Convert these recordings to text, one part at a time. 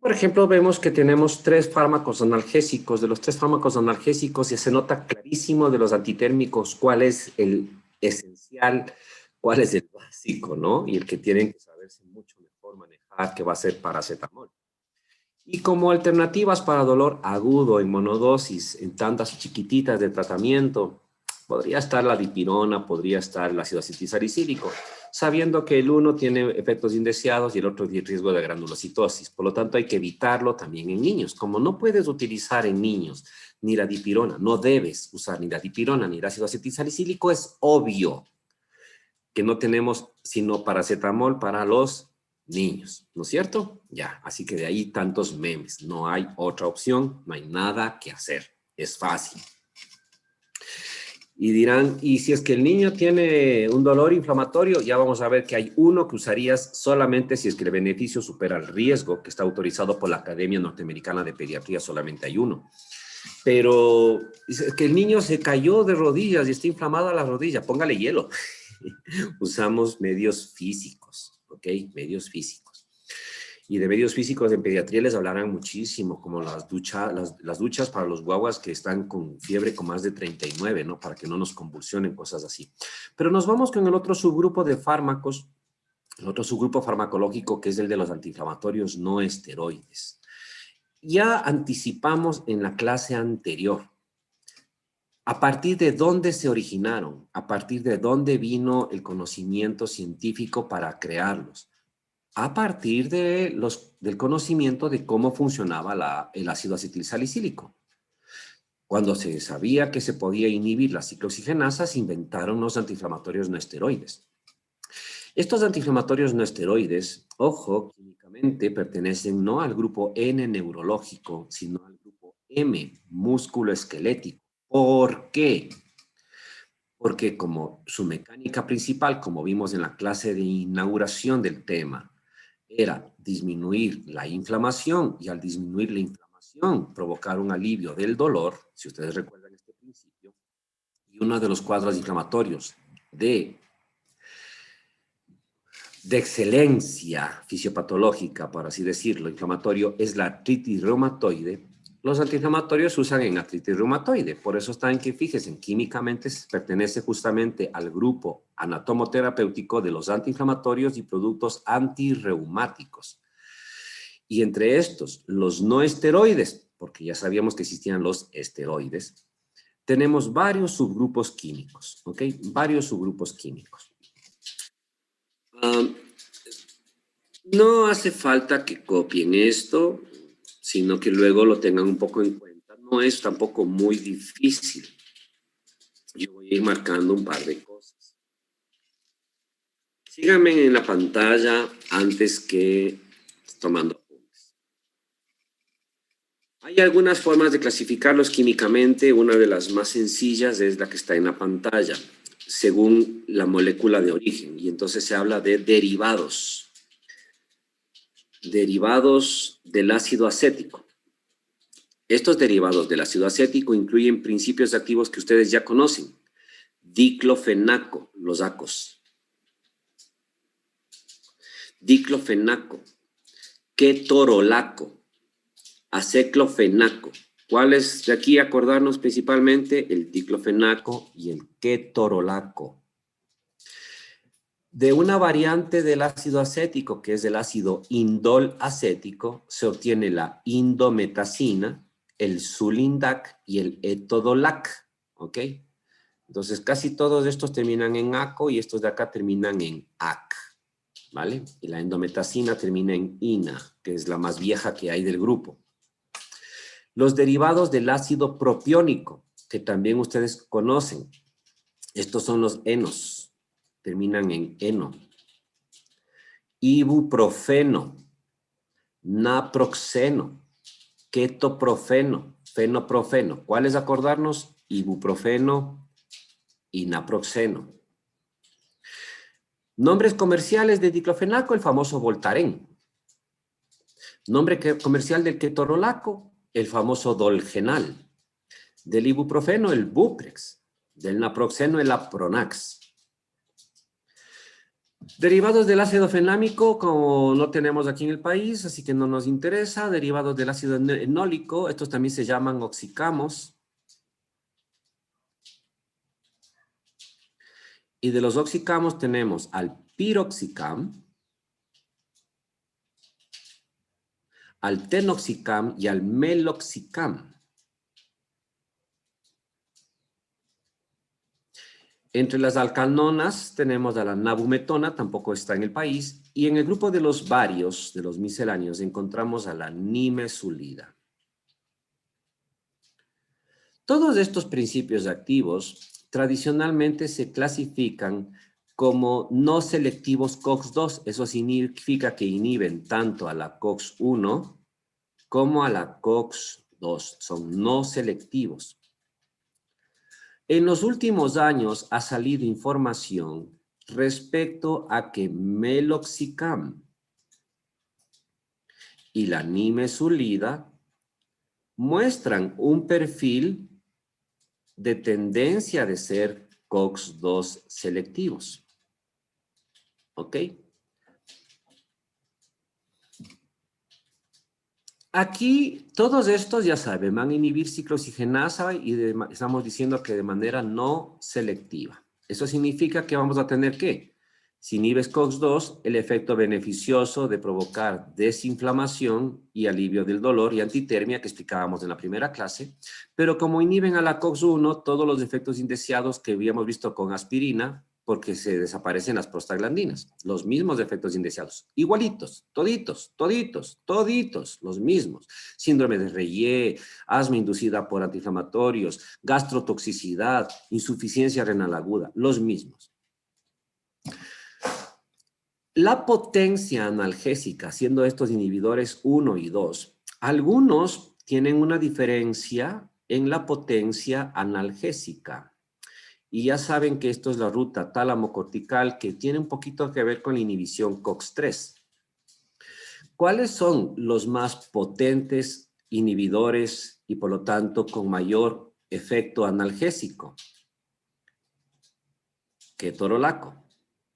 Por ejemplo, vemos que tenemos tres fármacos analgésicos. De los tres fármacos analgésicos ya se nota clarísimo de los antitérmicos cuál es el esencial, cuál es el básico, ¿no? Y el que tienen que saberse mucho mejor manejar, que va a ser paracetamol. Y como alternativas para dolor agudo en monodosis, en tandas chiquititas de tratamiento, podría estar la dipirona, podría estar el ácido acetilsalicílico, sabiendo que el uno tiene efectos indeseados y el otro tiene riesgo de granulocitosis. Por lo tanto, hay que evitarlo también en niños. Como no puedes utilizar en niños ni la dipirona, no debes usar ni la dipirona ni el ácido acetilsalicílico, es obvio que no tenemos sino paracetamol para los niños, ¿no es cierto? Ya, así que de ahí tantos memes. No hay otra opción, no hay nada que hacer. Es fácil. Y dirán, y si es que el niño tiene un dolor inflamatorio, ya vamos a ver que hay uno que usarías solamente si es que el beneficio supera el riesgo, que está autorizado por la Academia Norteamericana de Pediatría, solamente hay uno. Pero es que el niño se cayó de rodillas y está inflamada la rodilla, póngale hielo. Usamos medios físicos, ¿ok? Medios físicos. Y de medios físicos en pediatría les hablarán muchísimo, como las duchas para los guaguas que están con fiebre con más de 39, ¿no? Para que no nos convulsionen, cosas así. Pero nos vamos con el otro subgrupo de fármacos, el otro subgrupo farmacológico que es el de los antiinflamatorios no esteroides. Ya anticipamos en la clase anterior a partir de dónde se originaron, a partir de dónde vino el conocimiento científico para crearlos, a partir del conocimiento de cómo funcionaba el ácido acetilsalicílico. Cuando se sabía que se podía inhibir la ciclooxigenasa, se inventaron los antiinflamatorios no esteroides. Estos antiinflamatorios no esteroides, ojo, químicamente pertenecen no al grupo N neurológico, sino al grupo M músculo-esquelético. ¿Por qué? Porque como su mecánica principal, como vimos en la clase de inauguración del tema, era disminuir la inflamación y al disminuir la inflamación provocar un alivio del dolor, si ustedes recuerdan este principio, y uno de los cuadros inflamatorios de excelencia fisiopatológica, por así decirlo, inflamatorio, es la artritis reumatoide. Los antiinflamatorios se usan en artritis reumatoide, por eso está en que, fíjense, químicamente pertenece justamente al grupo anatomoterapéutico de los antiinflamatorios y productos antirreumáticos. Y entre estos, los no esteroides, porque ya sabíamos que existían los esteroides, tenemos varios subgrupos químicos, ¿ok? Varios subgrupos químicos. No hace falta que copien esto, sino que luego lo tengan un poco en cuenta. No es tampoco muy difícil. Yo voy a ir marcando un par de cosas. Síganme en la pantalla antes que tomando apuntes. Hay algunas formas de clasificarlos químicamente. Una de las más sencillas es la que está en la pantalla, según la molécula de origen. Y entonces se habla de derivados. Derivados del ácido acético. Estos derivados del ácido acético incluyen principios activos que ustedes ya conocen. Diclofenaco, los ACOs. Diclofenaco, ketorolaco, aceclofenaco. ¿Cuáles de aquí acordarnos principalmente? El diclofenaco y el ketorolaco. De una variante del ácido acético, que es el ácido indol acético, se obtiene la indometacina, el sulindac y el etodolac, ¿ok? Entonces, casi todos estos terminan en ACO y estos de acá terminan en AC, ¿vale? Y la endometacina termina en INA, que es la más vieja que hay del grupo. Los derivados del ácido propiónico, que también ustedes conocen. Estos son los enos, terminan en eno. Ibuprofeno, naproxeno, ketoprofeno, fenoprofeno. ¿Cuáles acordarnos? Ibuprofeno y naproxeno. Nombres comerciales de diclofenaco, el famoso Voltaren. Nombre comercial del ketorolaco, el famoso Dolgenal. Del ibuprofeno, el Buprex. Del naproxeno, el Apronax. Derivados del ácido fenámico, como no tenemos aquí en el país, así que no nos interesa. Derivados del ácido enólico, estos también se llaman oxicamos. Y de los oxicamos tenemos al piroxicam, al tenoxicam y al meloxicam. Entre las alcanonas tenemos a la nabumetona, tampoco está en el país, y en el grupo de los varios, de los misceláneos, encontramos a la nimesulida. Todos estos principios activos tradicionalmente se clasifican como no selectivos COX-2. Eso significa que inhiben tanto a la COX-1 como a la COX-2. Son no selectivos. En los últimos años ha salido información respecto a que meloxicam y la nimesulida muestran un perfil de tendencia de ser COX-2 selectivos. ¿Ok? Aquí, todos estos, ya saben, van a inhibir ciclooxigenasa y estamos diciendo que de manera no selectiva. Eso significa que vamos a tener ¿qué? Si inhibes COX-2, el efecto beneficioso de provocar desinflamación y alivio del dolor y antitermia que explicábamos en la primera clase, pero como inhiben a la COX-1, todos los efectos indeseados que habíamos visto con aspirina, porque se desaparecen las prostaglandinas, los mismos efectos indeseados, igualitos, toditos, los mismos. Síndrome de Reye, asma inducida por antiinflamatorios, gastrotoxicidad, insuficiencia renal aguda, los mismos. La potencia analgésica, siendo estos inhibidores 1 y 2, algunos tienen una diferencia en la potencia analgésica. Y ya saben que esto es la ruta tálamo-cortical que tiene un poquito que ver con la inhibición COX-3. ¿Cuáles son los más potentes inhibidores y por lo tanto con mayor efecto analgésico? Ketorolaco.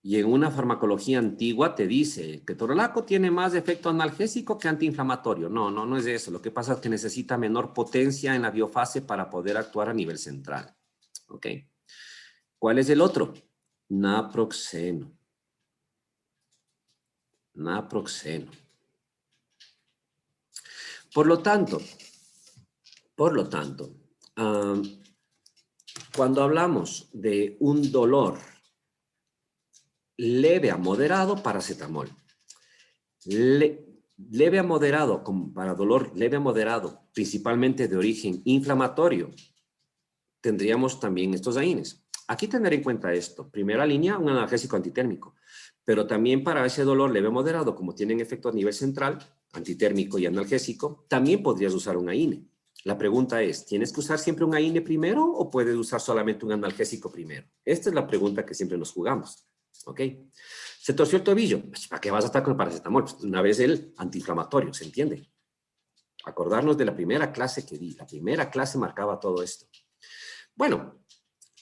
Y en una farmacología antigua te dice que ketorolaco tiene más efecto analgésico que antiinflamatorio. No es eso. Lo que pasa es que necesita menor potencia en la biofase para poder actuar a nivel central. ¿Ok? ¿Cuál es el otro? Naproxeno. Naproxeno. Por lo tanto, cuando hablamos de un dolor leve a moderado, paracetamol. Leve a moderado, para dolor leve a moderado, principalmente de origen inflamatorio, tendríamos también estos AINES. Aquí tener en cuenta esto. Primera línea, un analgésico antitérmico. Pero también para ese dolor leve o moderado, como tienen efecto a nivel central, antitérmico y analgésico, también podrías usar un AINE. La pregunta es, ¿tienes que usar siempre un AINE primero o puedes usar solamente un analgésico primero? Esta es la pregunta que siempre nos jugamos. ¿Ok? ¿Se torció el tobillo? Pues, ¿para qué vas a estar con el paracetamol? Pues, una vez el antiinflamatorio, ¿se entiende? Acordarnos de la primera clase que di. La primera clase marcaba todo esto. Bueno,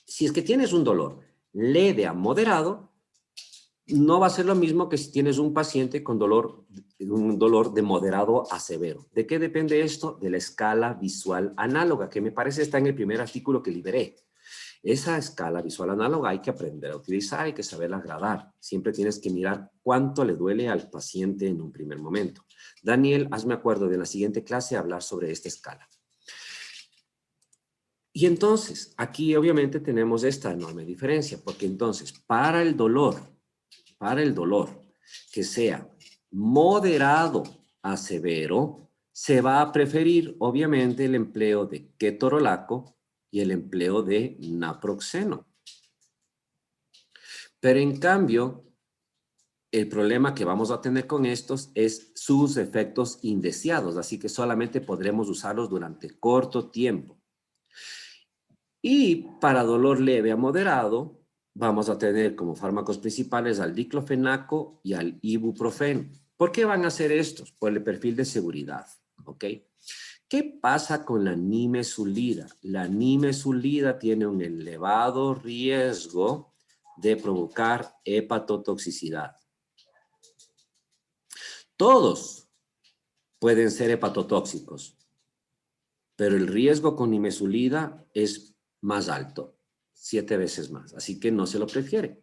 si es que tienes un dolor leve a moderado, no va a ser lo mismo que si tienes un paciente con un dolor de moderado a severo. ¿De qué depende esto? De la escala visual análoga, que me parece está en el primer artículo que liberé. Esa escala visual análoga hay que aprender a utilizar, hay que saberla gradar. Siempre tienes que mirar cuánto le duele al paciente en un primer momento. Daniel, hazme acuerdo de la siguiente clase hablar sobre esta escala. Y entonces, aquí obviamente tenemos esta enorme diferencia, porque entonces, para el dolor que sea moderado a severo, se va a preferir obviamente el empleo de ketorolaco y el empleo de naproxeno. Pero en cambio, el problema que vamos a tener con estos es sus efectos indeseados, así que solamente podremos usarlos durante corto tiempo. Y para dolor leve a moderado, vamos a tener como fármacos principales al diclofenaco y al ibuprofeno. ¿Por qué van a hacer estos? Por el perfil de seguridad, ¿ok? ¿Qué pasa con la nimesulida? La nimesulida tiene un elevado riesgo de provocar hepatotoxicidad. Todos pueden ser hepatotóxicos, pero el riesgo con nimesulida es más alto, 7 veces más, así que no se lo prefiere.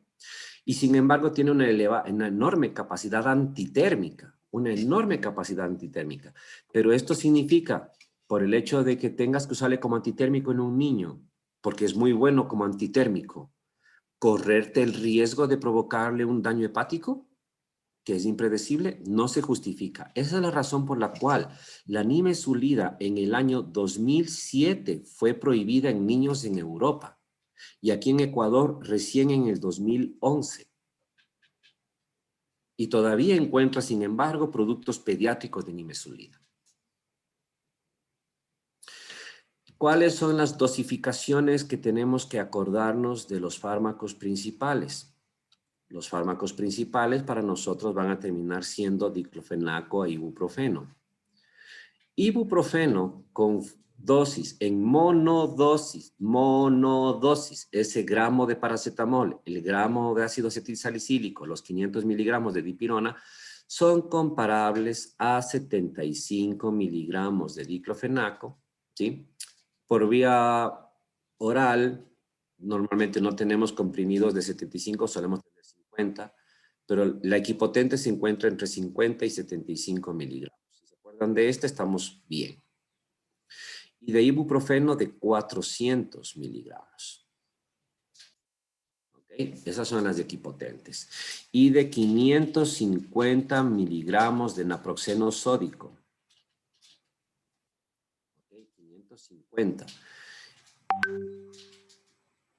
Y sin embargo tiene una enorme capacidad antitérmica, pero esto significa, por el hecho de que tengas que usarle como antitérmico en un niño, porque es muy bueno como antitérmico, correrte el riesgo de provocarle un daño hepático, que es impredecible, no se justifica. Esa es la razón por la cual la nimesulida en el año 2007 fue prohibida en niños en Europa y aquí en Ecuador recién en el 2011. Y todavía encuentra, sin embargo, productos pediátricos de nimesulida. ¿Cuáles son las dosificaciones que tenemos que acordarnos de los fármacos principales? Los fármacos principales para nosotros van a terminar siendo diclofenaco e ibuprofeno. Ibuprofeno con dosis en monodosis, ese gramo de paracetamol, el gramo de ácido acetilsalicílico, los 500 miligramos de dipirona, son comparables a 75 miligramos de diclofenaco, ¿sí? Por vía oral, normalmente no tenemos comprimidos de 75, solemos tener 50, pero la equipotente se encuentra entre 50 y 75 miligramos. Si se acuerdan de esta, estamos bien. Y de ibuprofeno de 400 miligramos. ¿Okay? Esas son las equipotentes. Y de 550 miligramos de naproxeno sódico. ¿Okay? 550.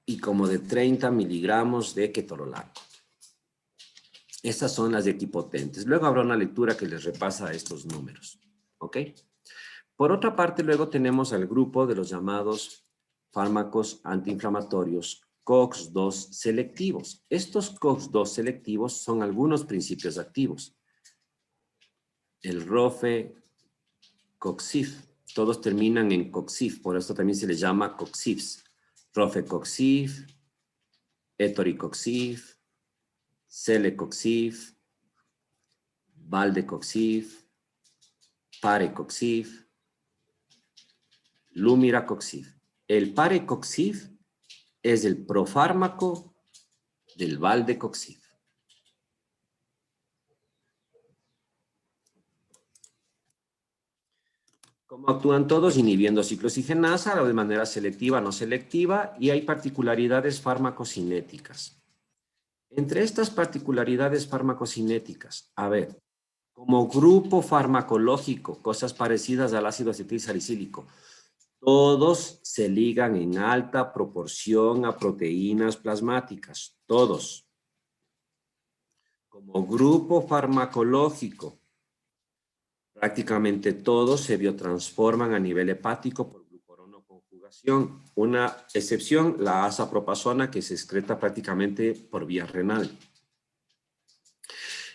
Y como de 30 miligramos de ketorolaco. Estas son las equipotentes. Luego habrá una lectura que les repasa estos números. ¿Ok? Por otra parte, luego tenemos al grupo de los llamados fármacos antiinflamatorios COX-2 selectivos. Estos COX-2 selectivos son algunos principios activos. El rofecoxib. Todos terminan en coxib, por esto también se les llama coxibs. Rofecoxib, etoricoxib, celecoxib, valdecoxib, parecoxib, lumiracoxib. El parecoxib es el profármaco del valdecoxib. ¿Cómo actúan todos? Inhibiendo ciclooxigenasa de manera selectiva, no selectiva, y hay particularidades farmacocinéticas. Entre estas particularidades farmacocinéticas, a ver, como grupo farmacológico, cosas parecidas al ácido acetilsalicílico, todos se ligan en alta proporción a proteínas plasmáticas, todos. Como grupo farmacológico, prácticamente todos se biotransforman a nivel hepático por glucuronoconjugación. Una excepción, la azapropazona, que se excreta prácticamente por vía renal.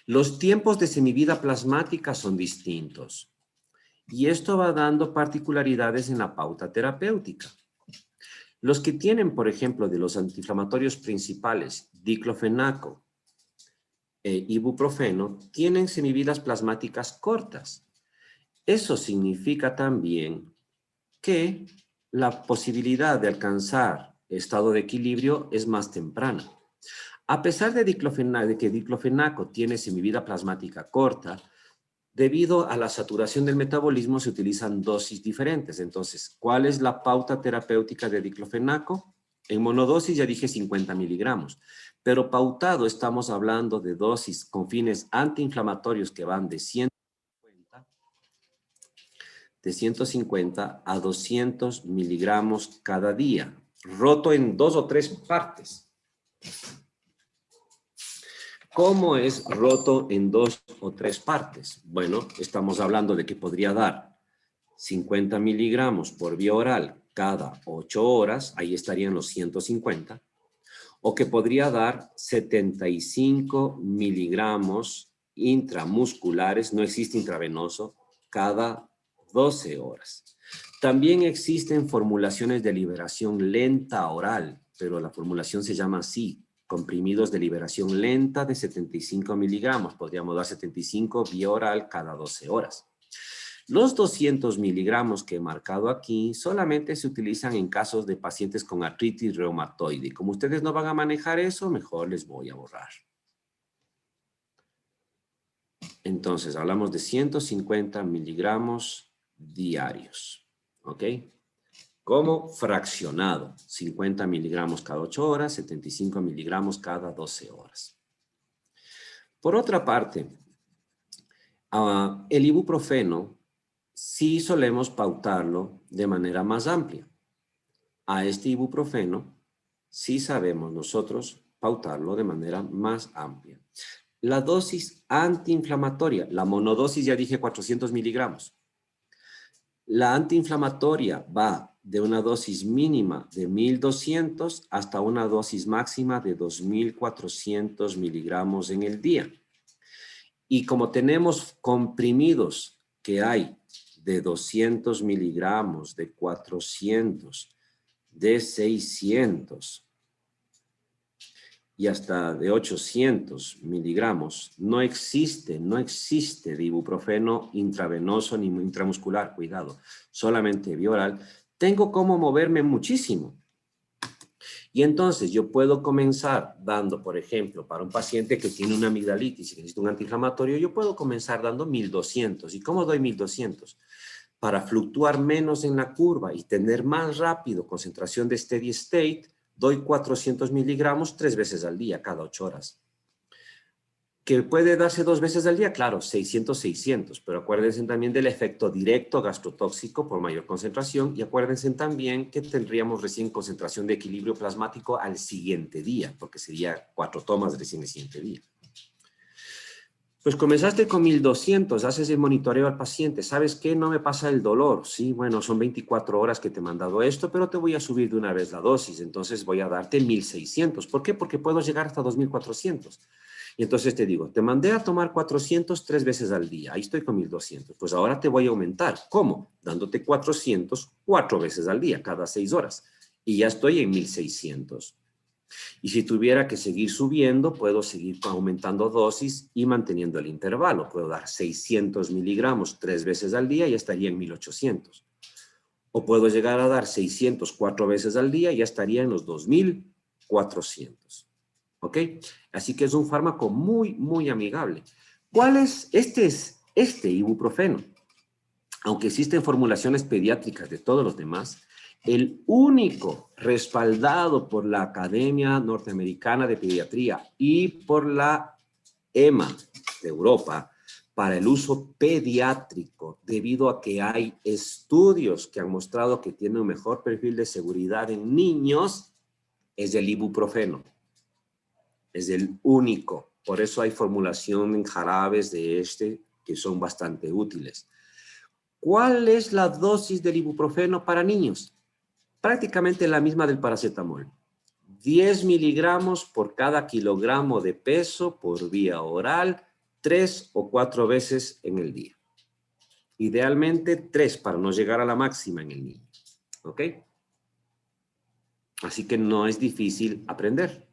Los tiempos de semivida plasmática son distintos. Y esto va dando particularidades en la pauta terapéutica. Los que tienen, por ejemplo, de los antiinflamatorios principales, diclofenaco e ibuprofeno, tienen semividas plasmáticas cortas. Eso significa también que la posibilidad de alcanzar estado de equilibrio es más temprana. A pesar de que diclofenaco tiene semivida plasmática corta, debido a la saturación del metabolismo se utilizan dosis diferentes. Entonces, ¿cuál es la pauta terapéutica de diclofenaco? En monodosis ya dije 50 miligramos, pero pautado estamos hablando de dosis con fines antiinflamatorios que van de 150 a 200 miligramos cada día, roto en 2 o 3 partes. ¿Cómo es roto en 2 o 3 partes? Bueno, estamos hablando de que podría dar 50 miligramos por vía oral cada 8 horas, ahí estarían los 150, o que podría dar 75 miligramos intramusculares, no existe intravenoso, cada 12 horas. También existen formulaciones de liberación lenta oral, pero la formulación se llama así, comprimidos de liberación lenta de 75 miligramos. Podríamos dar 75 vía oral cada 12 horas. Los 200 miligramos que he marcado aquí solamente se utilizan en casos de pacientes con artritis reumatoide. Como ustedes no van a manejar eso, mejor les voy a borrar. Entonces, hablamos de 150 miligramos diarios, ¿ok? Como fraccionado, 50 miligramos cada 8 horas, 75 miligramos cada 12 horas. Por otra parte, el ibuprofeno sí solemos pautarlo de manera más amplia. A este ibuprofeno sí sabemos nosotros pautarlo de manera más amplia. La dosis antiinflamatoria, la monodosis ya dije 400 miligramos. La antiinflamatoria va de una dosis mínima de 1200 hasta una dosis máxima de 2400 miligramos en el día. Y como tenemos comprimidos que hay de 200 miligramos, de 400, de 600 y hasta de 800 miligramos, no existe de ibuprofeno intravenoso ni intramuscular, cuidado, solamente vía oral, tengo cómo moverme muchísimo. Y entonces yo puedo comenzar dando, por ejemplo, para un paciente que tiene una amigdalitis y necesita un antiinflamatorio, yo puedo comenzar dando 1200. ¿Y cómo doy 1200? Para fluctuar menos en la curva y tener más rápido concentración de steady state, doy 400 miligramos 3 veces al día, cada 8 horas. ¿Que puede darse 2 veces al día? Claro, 600, 600, pero acuérdense también del efecto directo gastrotóxico por mayor concentración y acuérdense también que tendríamos recién concentración de equilibrio plasmático al siguiente día, porque sería 4 tomas recién el siguiente día. Pues comenzaste con 1200, haces el monitoreo al paciente, ¿sabes qué? No me pasa el dolor, sí, bueno, son 24 horas que te he mandado esto, pero te voy a subir de una vez la dosis, entonces voy a darte 1600. ¿Por qué? Porque puedo llegar hasta 2400. Y entonces te digo, te mandé a tomar 400 3 veces al día, ahí estoy con 1200, pues ahora te voy a aumentar. ¿Cómo? Dándote 400 4 veces al día, cada 6 horas, y ya estoy en 1600. Y si tuviera que seguir subiendo, puedo seguir aumentando dosis y manteniendo el intervalo. Puedo dar 600 miligramos 3 veces al día y ya estaría en 1800. O puedo llegar a dar 600 4 veces al día y ya estaría en los 2400. ¿Ok? Así que es un fármaco muy, muy amigable. ¿Cuál es? Este ibuprofeno. Aunque existen formulaciones pediátricas de todos los demás, el único respaldado por la Academia Norteamericana de Pediatría y por la EMA de Europa para el uso pediátrico, debido a que hay estudios que han mostrado que tiene un mejor perfil de seguridad en niños, es el ibuprofeno. Es el único. Por eso hay formulación en jarabes de que son bastante útiles. ¿Cuál es la dosis del ibuprofeno para niños? Prácticamente la misma del paracetamol. 10 miligramos por cada kilogramo de peso por vía oral, 3 o 4 veces en el día. Idealmente 3 para no llegar a la máxima en el niño. ¿Ok? Así que no es difícil aprender.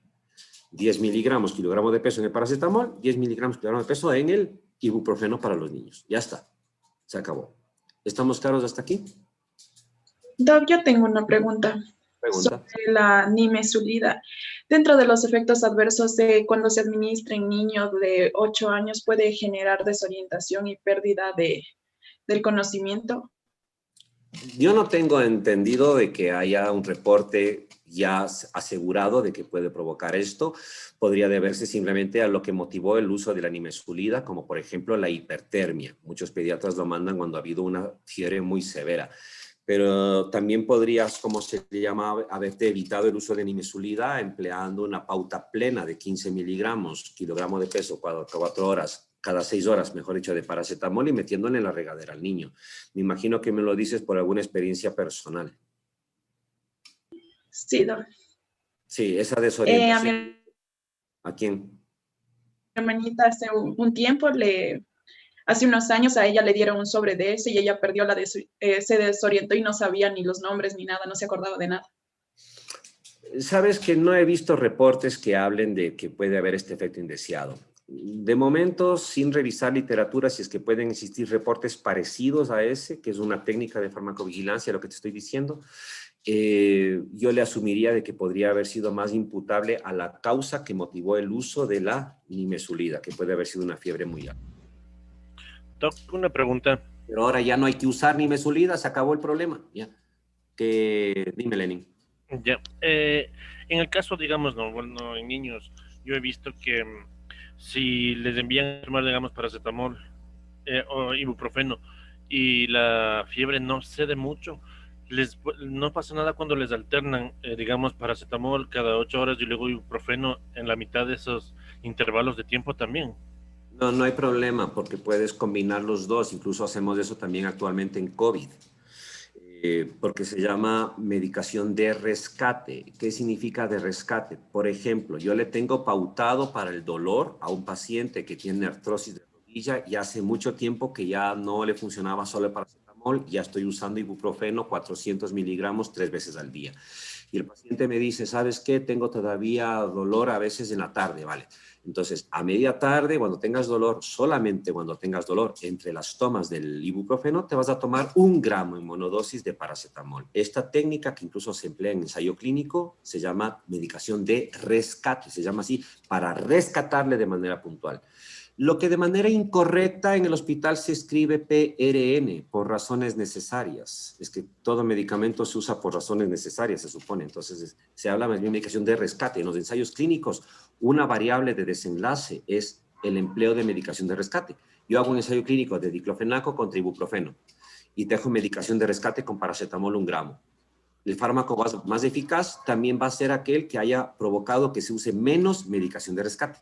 10 miligramos kilogramo de peso en el paracetamol, 10 miligramos kilogramo de peso en el ibuprofeno para los niños. Ya está. Se acabó. ¿Estamos claros hasta aquí? Doc, yo tengo una pregunta sobre la nimesulida. Dentro de los efectos adversos de cuando se administra en niños de 8 años, ¿puede generar desorientación y pérdida del conocimiento? Yo no tengo entendido de que haya un reporte ya asegurado de que puede provocar esto. Podría deberse simplemente a lo que motivó el uso de la nimesulida, como por ejemplo la hipertermia. Muchos pediatras lo mandan cuando ha habido una fiebre muy severa. Pero también podrías, como se llama, haberte evitado el uso de nimesulida empleando una pauta plena de 15 miligramos, kilogramo de peso, 4 horas, cada 6 horas, mejor dicho, de paracetamol y metiéndole en la regadera al niño. Me imagino que me lo dices por alguna experiencia personal. Sí, Doc. Sí, esa desorientación. ¿A quién? Mi hermanita hace un tiempo hace unos años a ella le dieron un sobre de ese y ella perdió se desorientó y no sabía ni los nombres ni nada, no se acordaba de nada. Sabes que no he visto reportes que hablen de que puede haber este efecto indeseado. De momento, sin revisar literatura, si es que pueden existir reportes parecidos a ese, que es una técnica de farmacovigilancia, lo que te estoy diciendo, yo le asumiría de que podría haber sido más imputable a la causa que motivó el uso de la nimesulida, que puede haber sido una fiebre muy alta. Doc, una pregunta. Pero ahora ya no hay que usar nimesulida, se acabó el problema. Ya. Dime, Lenin. Ya. En el caso, digamos, no, bueno, en niños, yo he visto que si les envían a tomar, digamos, paracetamol o ibuprofeno y la fiebre no cede mucho, no pasa nada cuando les alternan, digamos, paracetamol cada 8 horas y luego ibuprofeno en la mitad de esos intervalos de tiempo también. No, no hay problema porque puedes combinar los dos. Incluso hacemos eso también actualmente en COVID. Porque se llama medicación de rescate. ¿Qué significa de rescate? Por ejemplo, yo le tengo pautado para el dolor a un paciente que tiene artrosis de rodilla y hace mucho tiempo que ya no le funcionaba solo el paracetamol, ya estoy usando ibuprofeno 400 miligramos 3 veces al día. Y el paciente me dice, ¿sabes qué? Tengo todavía dolor a veces en la tarde, ¿vale? Entonces, a media tarde, cuando tengas dolor, solamente cuando tengas dolor, entre las tomas del ibuprofeno, te vas a tomar 1 gramo en monodosis de paracetamol. Esta técnica, que incluso se emplea en ensayo clínico, se llama medicación de rescate, se llama así, para rescatarle de manera puntual. Lo que de manera incorrecta en el hospital se escribe PRN, por razones necesarias. Es que todo medicamento se usa por razones necesarias, se supone. Entonces, se habla más bien de medicación de rescate. En los ensayos clínicos, una variable de desenlace es el empleo de medicación de rescate. Yo hago un ensayo clínico de diclofenaco contra ibuprofeno y dejo medicación de rescate con paracetamol 1 gramo. El fármaco más eficaz también va a ser aquel que haya provocado que se use menos medicación de rescate.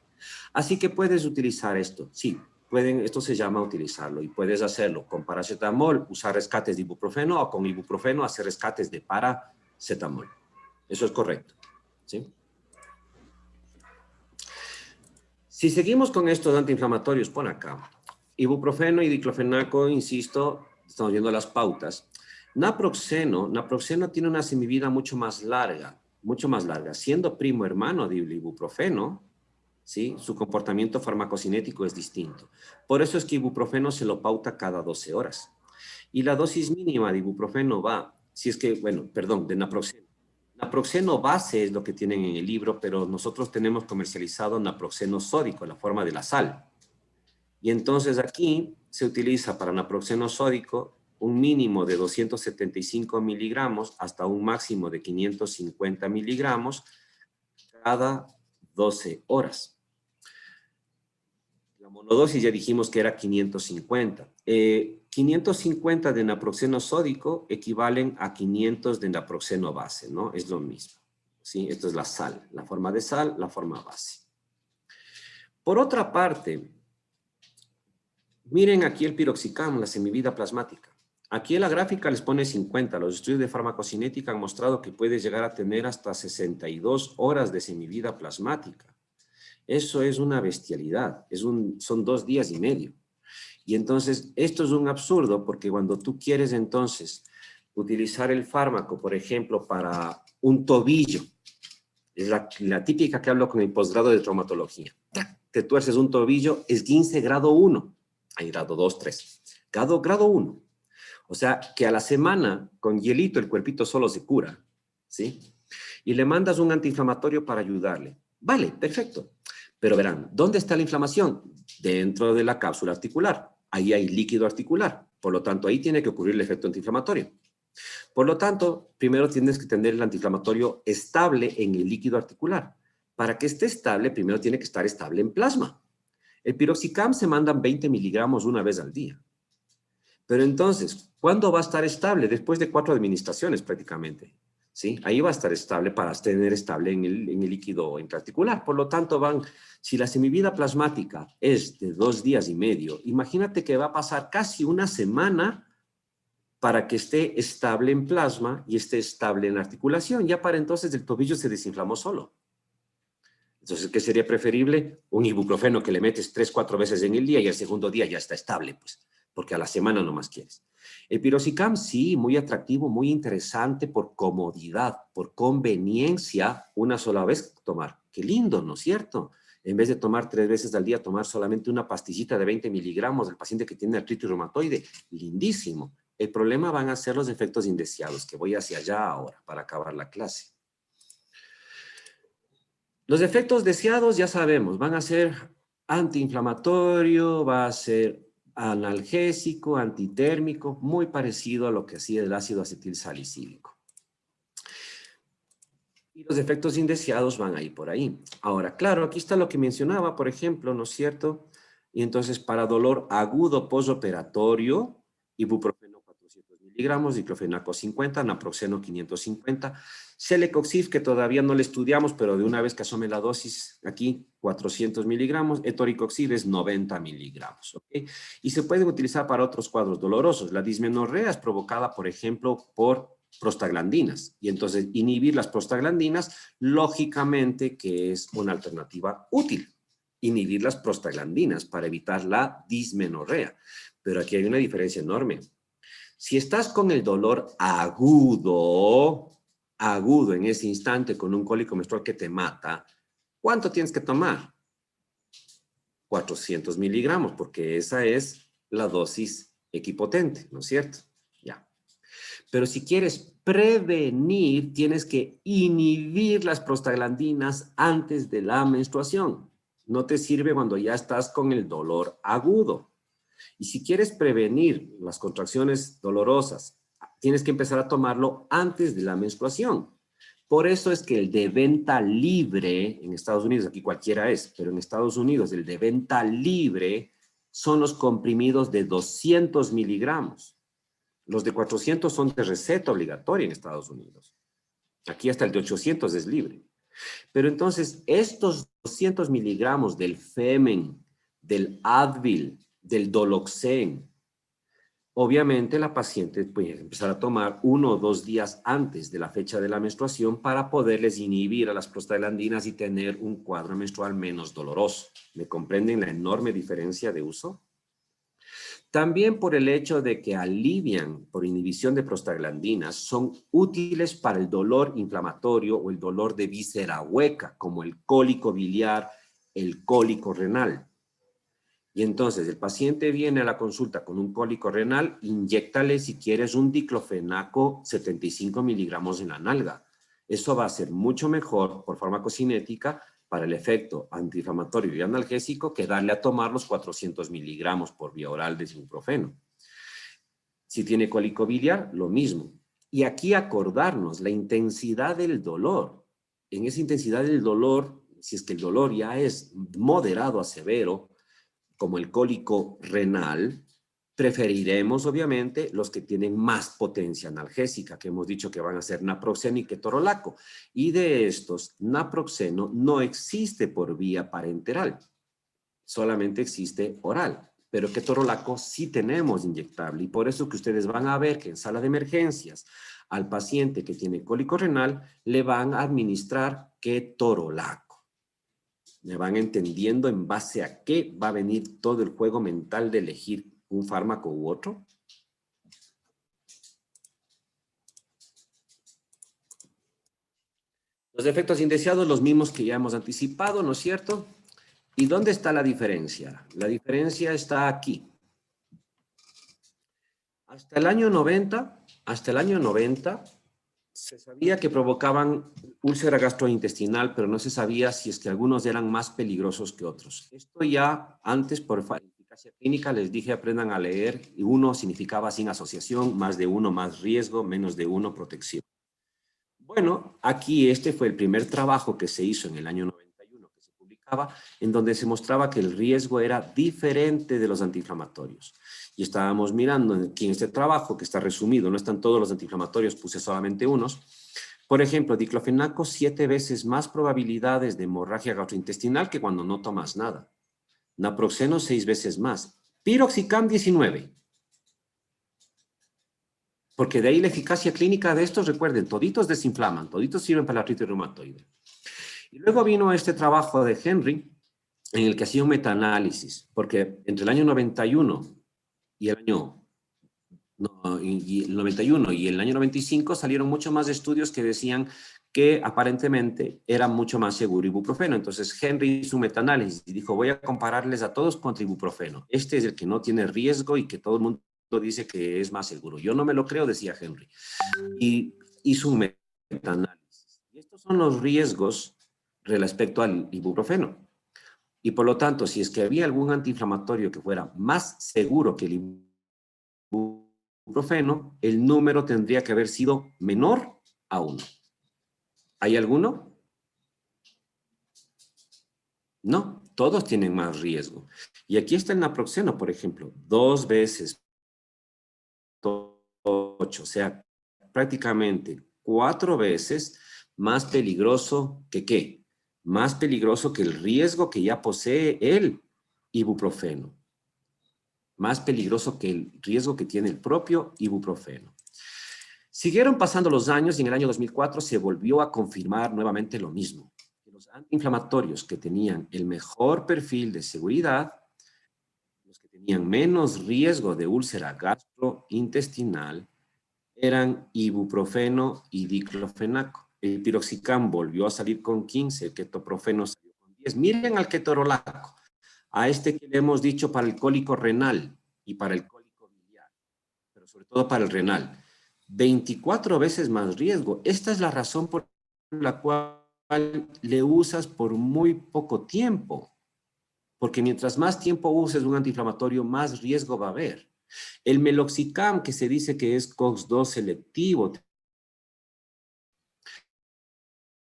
Así que puedes utilizar esto. Sí, esto se llama utilizarlo y puedes hacerlo con paracetamol, usar rescates de ibuprofeno o con ibuprofeno hacer rescates de paracetamol. Eso es correcto. ¿Sí? Si seguimos con estos antiinflamatorios, pon acá. Ibuprofeno y diclofenaco, insisto, estamos viendo las pautas. Naproxeno tiene una semivida mucho más larga, siendo primo hermano del ibuprofeno, ¿sí? Su comportamiento farmacocinético es distinto. Por eso es que ibuprofeno se lo pauta cada 12 horas. Y la dosis mínima de ibuprofeno de naproxeno. Naproxeno base es lo que tienen en el libro, pero nosotros tenemos comercializado naproxeno sódico, en la forma de la sal. Y entonces aquí se utiliza para naproxeno sódico un mínimo de 275 miligramos hasta un máximo de 550 miligramos cada 12 horas. La monodosis ya dijimos que era 550. 550 de naproxeno sódico equivalen a 500 de naproxeno base, ¿no? Es lo mismo, ¿sí? Esto es la sal, la forma de sal, la forma base. Por otra parte, miren aquí el piroxicam, la semivida plasmática. Aquí en la gráfica les pone 50. Los estudios de farmacocinética han mostrado que puede llegar a tener hasta 62 horas de semivida plasmática. Eso es una bestialidad. Son 2 días y medio. Y entonces, esto es un absurdo porque cuando tú quieres entonces utilizar el fármaco, por ejemplo, para un tobillo, es la típica que hablo con el posgrado de traumatología. Te tuerces un tobillo, esguince grado 1. Hay grado 2, 3. Grado 1. O sea, que a la semana, con hielito, el cuerpito solo se cura, ¿sí? Y le mandas un antiinflamatorio para ayudarle. Vale, perfecto. Pero verán, ¿dónde está la inflamación? Dentro de la cápsula articular. Ahí hay líquido articular. Por lo tanto, ahí tiene que ocurrir el efecto antiinflamatorio. Por lo tanto, primero tienes que tener el antiinflamatorio estable en el líquido articular. Para que esté estable, primero tiene que estar estable en plasma. El piroxicam se mandan 20 miligramos una vez al día. Pero entonces, ¿cuándo va a estar estable? Después de 4 administraciones prácticamente. ¿Sí? Ahí va a estar estable para tener estable en el líquido intraarticular. Por lo tanto, si la semivida plasmática es de 2 días y medio, imagínate que va a pasar casi una semana para que esté estable en plasma y esté estable en articulación. Ya para entonces el tobillo se desinflamó solo. Entonces, ¿qué sería preferible? Un ibuprofeno que le metes 3, 4 veces en el día y el segundo día ya está estable, pues. porque a la semana nomás quieres. El piroxicam, sí, muy atractivo, muy interesante por comodidad, por conveniencia, una sola vez tomar. Qué lindo, ¿no es cierto? En vez de tomar 3 veces al día, tomar solamente una pastillita de 20 miligramos del paciente que tiene artritis reumatoide. Lindísimo. El problema van a ser los efectos indeseados, que voy hacia allá ahora para acabar la clase. Los efectos deseados ya sabemos, van a ser antiinflamatorio, va a ser analgésico, antitérmico, muy parecido a lo que hacía el ácido acetil salicílico. Y los efectos indeseados van a ir por ahí. Ahora, claro, aquí está lo que mencionaba, por ejemplo, ¿no es cierto? Y entonces, para dolor agudo postoperatorio, ibuprofeno 400 miligramos, diclofenaco 50, naproxeno 550, celecoxib, que todavía no le estudiamos, pero de una vez que asome la dosis, aquí 400 miligramos, etoricoxib es 90 miligramos, ¿ok? Y se pueden utilizar para otros cuadros dolorosos. La dismenorrea es provocada, por ejemplo, por prostaglandinas, y entonces inhibir las prostaglandinas, lógicamente que es una alternativa útil, inhibir las prostaglandinas para evitar la dismenorrea. Pero aquí hay una diferencia enorme. Si estás con el dolor agudo en ese instante con un cólico menstrual que te mata, ¿cuánto tienes que tomar? 400 miligramos, porque esa es la dosis equipotente, ¿no es cierto? Ya. Pero si quieres prevenir, tienes que inhibir las prostaglandinas antes de la menstruación. No te sirve cuando ya estás con el dolor agudo. Y si quieres prevenir las contracciones dolorosas, tienes que empezar a tomarlo antes de la menstruación. Por eso es que el de venta libre, en Estados Unidos, aquí cualquiera es, pero en Estados Unidos el de venta libre son los comprimidos de 200 miligramos. Los de 400 son de receta obligatoria en Estados Unidos. Aquí hasta el de 800 es libre. Pero entonces, estos 200 miligramos del Femen, del Advil, del Doloxen, obviamente la paciente puede empezar a tomar 1 o 2 días antes de la fecha de la menstruación para poderles inhibir a las prostaglandinas y tener un cuadro menstrual menos doloroso. ¿Me comprenden la enorme diferencia de uso? También por el hecho de que alivian por inhibición de prostaglandinas, son útiles para el dolor inflamatorio o el dolor de víscera hueca, como el cólico biliar, el cólico renal. Y entonces el paciente viene a la consulta con un cólico renal, inyéctale si quieres un diclofenaco 75 miligramos en la nalga. Eso va a ser mucho mejor por farmacocinética para el efecto antiinflamatorio y analgésico que darle a tomar los 400 miligramos por vía oral de ibuprofeno. Si tiene cólico biliar, lo mismo. Y aquí acordarnos la intensidad del dolor. En esa intensidad del dolor, si es que el dolor ya es moderado a severo, como el cólico renal, preferiremos obviamente los que tienen más potencia analgésica, que hemos dicho que van a ser naproxeno y ketorolaco. Y de estos, naproxeno no existe por vía parenteral, solamente existe oral. Pero ketorolaco sí tenemos inyectable y por eso que ustedes van a ver que en sala de emergencias al paciente que tiene cólico renal le van a administrar ketorolaco. Me van entendiendo en base a qué va a venir todo el juego mental de elegir un fármaco u otro. Los efectos indeseados, los mismos que ya hemos anticipado, ¿no es cierto? ¿Y dónde está la diferencia? La diferencia está aquí. Hasta el año 90, se sabía que provocaban úlcera gastrointestinal, pero no se sabía si es que algunos eran más peligrosos que otros. Esto ya antes, por eficacia clínica, les dije aprendan a leer, y 1 significaba sin asociación, más de 1 más riesgo, menos de 1 protección. Bueno, aquí este fue el primer trabajo que se hizo en el año 91, que se publicaba, en donde se mostraba que el riesgo era diferente de los antiinflamatorios. Y estábamos mirando aquí en este trabajo, que está resumido, no están todos los antiinflamatorios, puse solamente unos. Por ejemplo, diclofenaco 7 veces más probabilidades de hemorragia gastrointestinal que cuando no tomas nada. Naproxeno 6 veces más. Piroxicam 19. Porque de ahí la eficacia clínica de estos, recuerden, toditos desinflaman, toditos sirven para la artritis reumatoide. Y luego vino este trabajo de Henry, en el que hacía un metaanálisis, porque entre el año 91 y el año y el 91 y el año 95 salieron mucho más estudios que decían que aparentemente era mucho más seguro ibuprofeno. Entonces Henry hizo un metaanálisis y dijo, voy a compararles a todos contra ibuprofeno. Este es el que no tiene riesgo y que todo el mundo dice que es más seguro. Yo no me lo creo, decía Henry. Y hizo un metaanálisis. Y estos son los riesgos respecto al ibuprofeno. Y por lo tanto, si es que había algún antiinflamatorio que fuera más seguro que el ibuprofeno, el número tendría que haber sido menor a 1. ¿Hay alguno? No, todos tienen más riesgo. Y aquí está el naproxeno, por ejemplo, 2 veces 8, o sea, prácticamente 4 veces más peligroso que ¿qué? Más peligroso que el riesgo que ya posee el ibuprofeno. Más peligroso que el riesgo que tiene el propio ibuprofeno. Siguieron pasando los años y en el año 2004 se volvió a confirmar nuevamente lo mismo. Que los antiinflamatorios que tenían el mejor perfil de seguridad, los que tenían menos riesgo de úlcera gastrointestinal, eran ibuprofeno y diclofenaco. El piroxicam volvió a salir con 15, el ketoprofeno salió con 10. Miren al ketorolaco, a este que le hemos dicho para el cólico renal y para el cólico biliar, pero sobre todo para el renal. 24 veces más riesgo. Esta es la razón por la cual le usas por muy poco tiempo. Porque mientras más tiempo uses un antiinflamatorio, más riesgo va a haber. El meloxicam, que se dice que es COX-2 selectivo,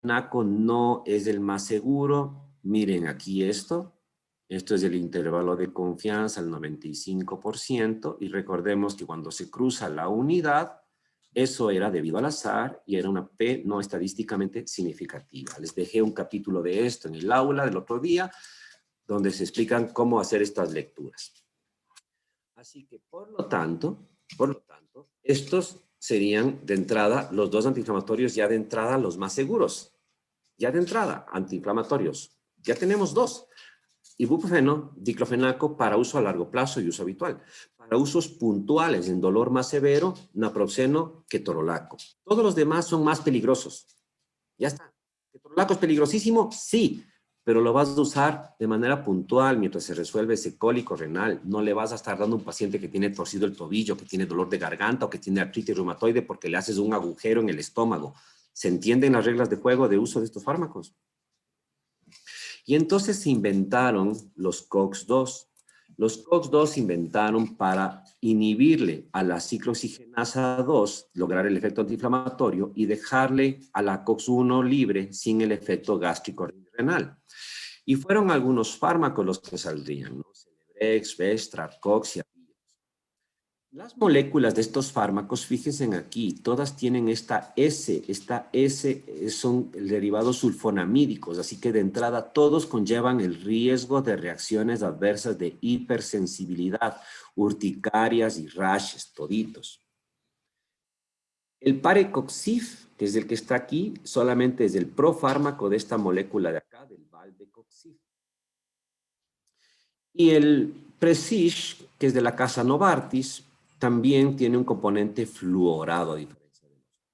NACO no es el más seguro. Miren aquí esto. Esto es el intervalo de confianza, el 95%. Y recordemos que cuando se cruza la unidad, eso era debido al azar y era una P no estadísticamente significativa. Les dejé un capítulo de esto en el aula del otro día, donde se explican cómo hacer estas lecturas. Así que, por lo tanto, estos serían de entrada los dos antiinflamatorios, ya de entrada los más seguros. Ya de entrada, antiinflamatorios. Ya tenemos 2. Ibuprofeno, diclofenaco para uso a largo plazo y uso habitual. Para usos puntuales en dolor más severo, naproxeno, ketorolaco. Todos los demás son más peligrosos. Ya está. ¿Ketorolaco es peligrosísimo? Sí, pero lo vas a usar de manera puntual mientras se resuelve ese cólico renal. No le vas a estar dando a un paciente que tiene torcido el tobillo, que tiene dolor de garganta o que tiene artritis reumatoide porque le haces un agujero en el estómago. ¿Se entienden las reglas de juego de uso de estos fármacos? Y entonces se inventaron los COX-2. Los COX-2 se inventaron para inhibirle a la ciclooxigenasa 2, lograr el efecto antiinflamatorio, y dejarle a la COX-1 libre sin el efecto gástrico renal. Y fueron algunos fármacos los que saldrían, ¿no? Celebrex, Vestra, Cox y Apios. Las moléculas de estos fármacos, fíjense aquí, todas tienen esta S son derivados sulfonamídicos, así que de entrada todos conllevan el riesgo de reacciones adversas de hipersensibilidad, urticarias y rashes, toditos. El parecoxif, que es el que está aquí, solamente es el profármaco de esta molécula de acá, del valdecoxif. Y el Prestige, que es de la casa Novartis, también tiene un componente fluorado a diferencia de los otros.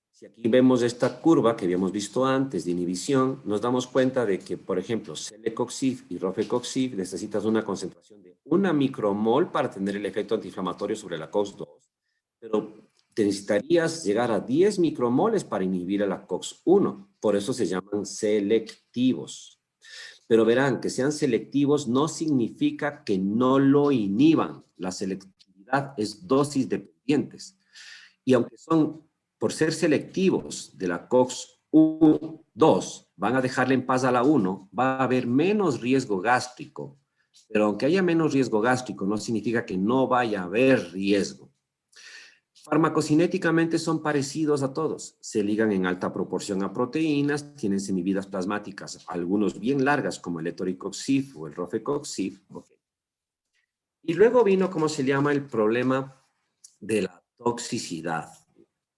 Si aquí vemos esta curva que habíamos visto antes de inhibición, nos damos cuenta de que, por ejemplo, celecoxib y rofecoxib necesitas una concentración de 1 micromol para tener el efecto antiinflamatorio sobre la COX-2, pero te necesitarías llegar a 10 micromoles para inhibir a la COX-1, por eso se llaman selectivos. Pero verán, que sean selectivos no significa que no lo inhiban. La selectividad es dosis dependientes. Y aunque son, por ser selectivos de la COX-2, van a dejarle en paz a la 1, va a haber menos riesgo gástrico. Pero aunque haya menos riesgo gástrico, no significa que no vaya a haber riesgo. Farmacocinéticamente son parecidos a todos. Se ligan en alta proporción a proteínas, tienen semividas plasmáticas, algunos bien largas como el etoricoxib o el rofecoxib. Okay. Y luego vino, ¿cómo se llama?, el problema de la toxicidad.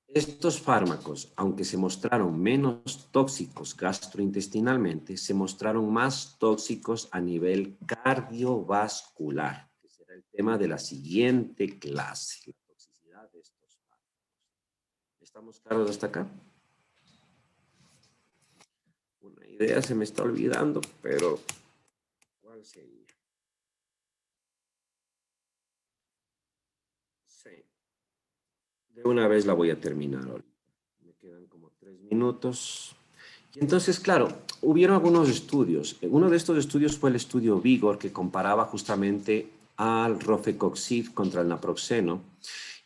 Estos fármacos, aunque se mostraron menos tóxicos gastrointestinalmente, se mostraron más tóxicos a nivel cardiovascular, que será el tema de la siguiente clase, la toxicidad de estos fármacos. ¿Estamos claros hasta acá? Una idea se me está olvidando, pero ¿cuál sería? Sí. De una vez la voy a terminar ahorita. Me quedan como 3 minutos. Y entonces, claro, hubieron algunos estudios. Uno de estos estudios fue el estudio Vigor, que comparaba justamente al rofecoxib contra el naproxeno.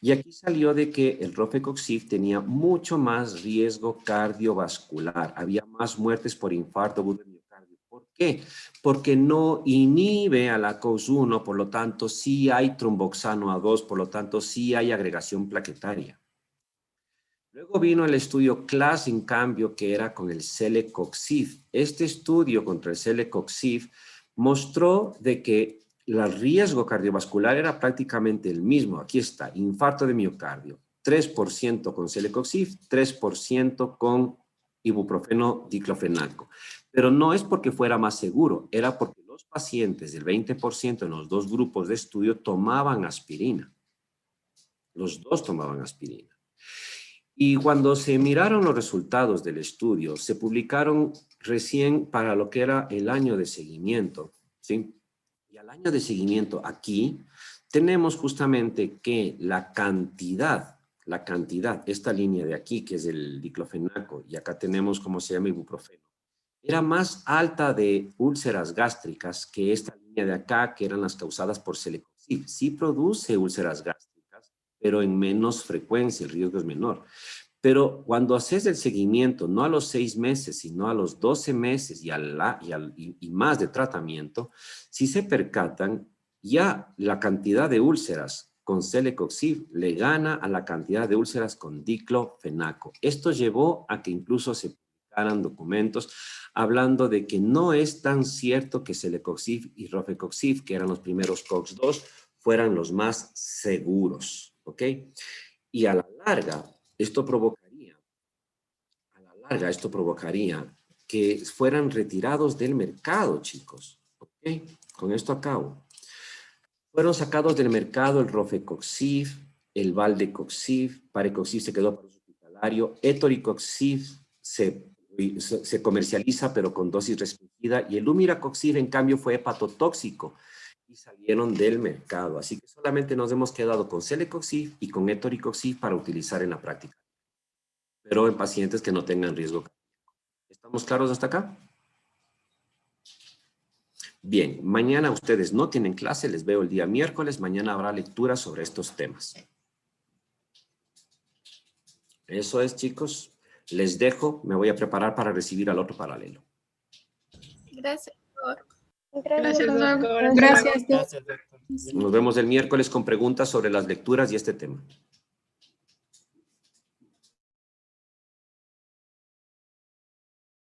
Y aquí salió de que el rofecoxib tenía mucho más riesgo cardiovascular. Había más muertes por infarto agudo de miocardio. ¿Por qué? Porque no inhibe a la COX-1, por lo tanto, sí hay tromboxano A2, por lo tanto, sí hay agregación plaquetaria. Luego vino el estudio CLASS, en cambio, que era con el celecoxib. Este estudio contra el celecoxib mostró de que el riesgo cardiovascular era prácticamente el mismo. Aquí está, infarto de miocardio, 3% con celecoxib, 3% con ibuprofeno diclofenaco. Pero no es porque fuera más seguro, era porque los pacientes del 20% en los dos grupos de estudio tomaban aspirina. Los dos tomaban aspirina. Y cuando se miraron los resultados del estudio, se publicaron recién para lo que era el año de seguimiento, ¿sí? Y al año de seguimiento aquí tenemos justamente que la cantidad, esta línea de aquí, que es el diclofenaco, y acá tenemos, ¿cómo se llama? Ibuprofeno, era más alta de úlceras gástricas que esta línea de acá, que eran las causadas por celecoxib. Sí produce úlceras gástricas, pero en menos frecuencia, el riesgo es menor. Pero cuando haces el seguimiento, no a los 6 meses, sino a los 12 meses y más de tratamiento, si se percatan, ya la cantidad de úlceras con celecoxib le gana a la cantidad de úlceras con diclofenaco. Esto llevó a que incluso se publicaran documentos hablando de que no es tan cierto que celecoxib y rofecoxib, que eran los primeros COX-2, fueran los más seguros, ¿ok? Y a la larga, esto provocaría que fueran retirados del mercado, chicos. ¿Ok? Con esto acabo. Fueron sacados del mercado el rofecoxib, el valdecoxib, parecoxib se quedó para uso hospitalario, etoricoxib se comercializa pero con dosis restringida y el lumiracoxib en cambio fue hepatotóxico y salieron del mercado. Así que solamente nos hemos quedado con celecoxib y con etoricoxib para utilizar en la práctica, pero en pacientes que no tengan riesgo cardíaco. ¿Estamos claros hasta acá? Bien, mañana ustedes no tienen clase, les veo el día miércoles, mañana habrá lectura sobre estos temas. Eso es, chicos. Les dejo, me voy a preparar para recibir al otro paralelo. Gracias, doctor. Gracias, doctor. Gracias, doctor. Nos vemos el miércoles con preguntas sobre las lecturas y este tema.